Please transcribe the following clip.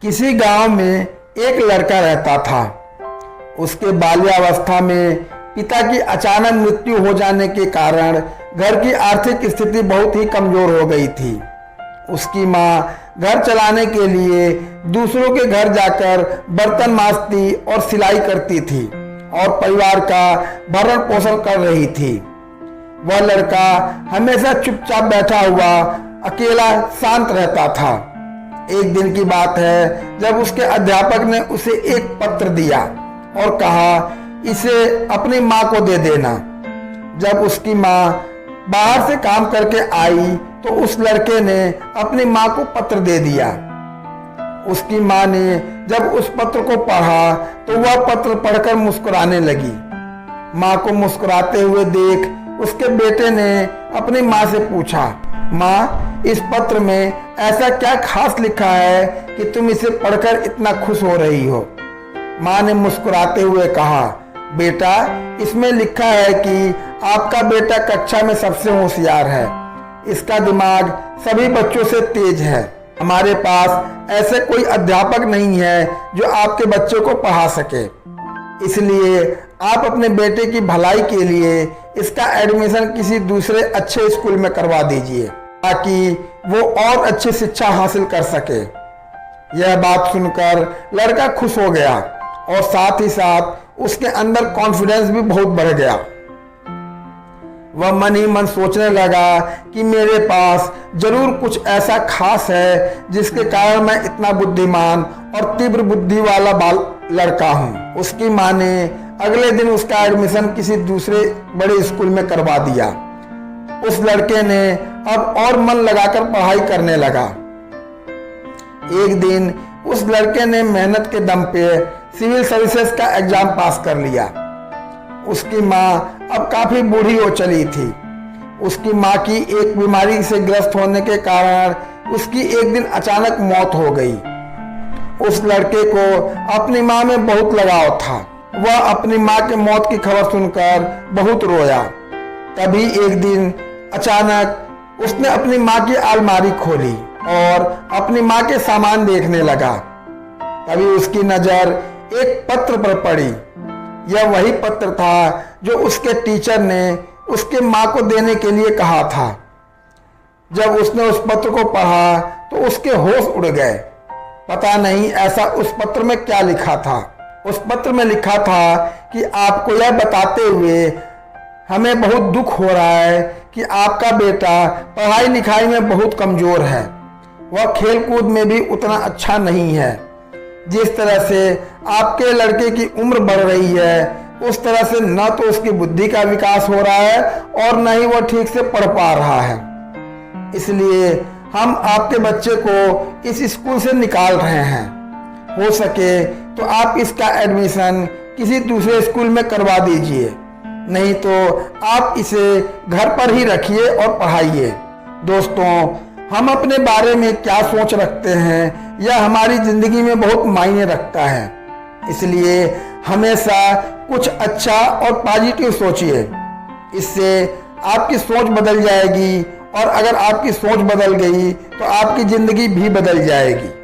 किसी गांव में एक लड़का रहता था। उसके बाल्यावस्था में पिता की अचानक मृत्यु हो जाने के कारण घर की आर्थिक स्थिति बहुत ही कमजोर हो गई थी। उसकी मां घर चलाने के लिए दूसरों के घर जाकर बर्तन मांजती और सिलाई करती थी और परिवार का भरण पोषण कर रही थी। वह लड़का हमेशा चुपचाप बैठा हुआ अकेला शांत रहता था। एक दिन की बात है जब उसके अध्यापक ने उसे एक पत्र दिया और कहा, इसे अपनी मां को दे देना। जब उसकी मां बाहर से काम करके आई तो उस लड़के ने अपनी मां को पत्र दे दिया। उसकी मां ने जब उस पत्र को पढ़ा तो वह पत्र पढ़कर मुस्कुराने लगी। मां को मुस्कुराते हुए देख उसके बेटे ने अपनी मां से पूछा, मां, इस पत्र में ऐसा क्या खास लिखा है कि तुम इसे पढ़कर इतना खुश हो रही हो? मां ने मुस्कुराते हुए कहा, बेटा, इसमें लिखा है कि आपका बेटा कक्षा में सबसे होशियार है। इसका दिमाग सभी बच्चों से तेज है। हमारे पास ऐसे कोई अध्यापक नहीं है जो आपके बच्चे को पढ़ा सके। इसलिए आप अपने बेटे की भलाई के लिए इसका एडमिशन किसी दूसरे अच्छे स्कूल में करवा दीजिए ताकि वो और अच्छी शिक्षा हासिल कर सके। यह बात सुनकर लड़का खुश हो गया और साथ ही साथ उसके अंदर कॉन्फिडेंस भी बहुत बढ़ गया। वह मन ही मन सोचने लगा कि मेरे पास जरूर कुछ ऐसा खास है जिसके कारण मैं इतना बुद्धिमान और तीव्र बुद्धि वाला लड़का हूँ। उसकी माँ ने अगले दिन उसका एडमिशन किसी दूसरे बड़े स्कूल में करवा दिया। उस लड़के ने अब और मन लगाकर पढ़ाई करने लगा। एक दिन उस लड़के ने मेहनत के दम पे सिविल सर्विसेज का एग्जाम पास कर लिया। उसकी माँ अब काफी बूढ़ी हो चली थी। उसकी माँ की एक बीमारी से ग्रस्त होने के कारण उसकी एक दिन अचानक मौत हो गई। उस लड़के को अपनी माँ में बहुत लगाव था। वह अपनी माँ के मौत की खबर सुनकर बहुत रोया। तभी एक दिन अचानक उसने अपनी माँ की अलमारी खोली और अपनी माँ के सामान देखने लगा। तभी उसकी नजर एक पत्र पर पड़ी। यह वही पत्र था जो उसके टीचर ने उसके माँ को देने के लिए कहा था। जब उसने उस पत्र को पढ़ा तो उसके होश उड़ गए। पता नहीं ऐसा उस पत्र में क्या लिखा था। उस पत्र में लिखा था कि आपको यह बताते हुए हमें बहुत दुख हो रहा है कि आपका बेटा पढ़ाई लिखाई में बहुत कमजोर है। वह खेल कूद में भी उतना अच्छा नहीं है। जिस तरह से आपके लड़के की उम्र बढ़ रही है उस तरह से न तो उसकी बुद्धि का विकास हो रहा है और न ही वह ठीक से पढ़ पा रहा है। इसलिए हम आपके बच्चे को इस स्कूल से निकाल रहे हैं। हो सके तो आप इसका एडमिशन किसी दूसरे स्कूल में करवा दीजिए, नहीं तो आप इसे घर पर ही रखिए और पढ़ाइए। दोस्तों, हम अपने बारे में क्या सोच रखते हैं यह हमारी जिंदगी में बहुत मायने रखता है। इसलिए हमेशा कुछ अच्छा और पॉजिटिव सोचिए। इससे आपकी सोच बदल जाएगी और अगर आपकी सोच बदल गई तो आपकी जिंदगी भी बदल जाएगी।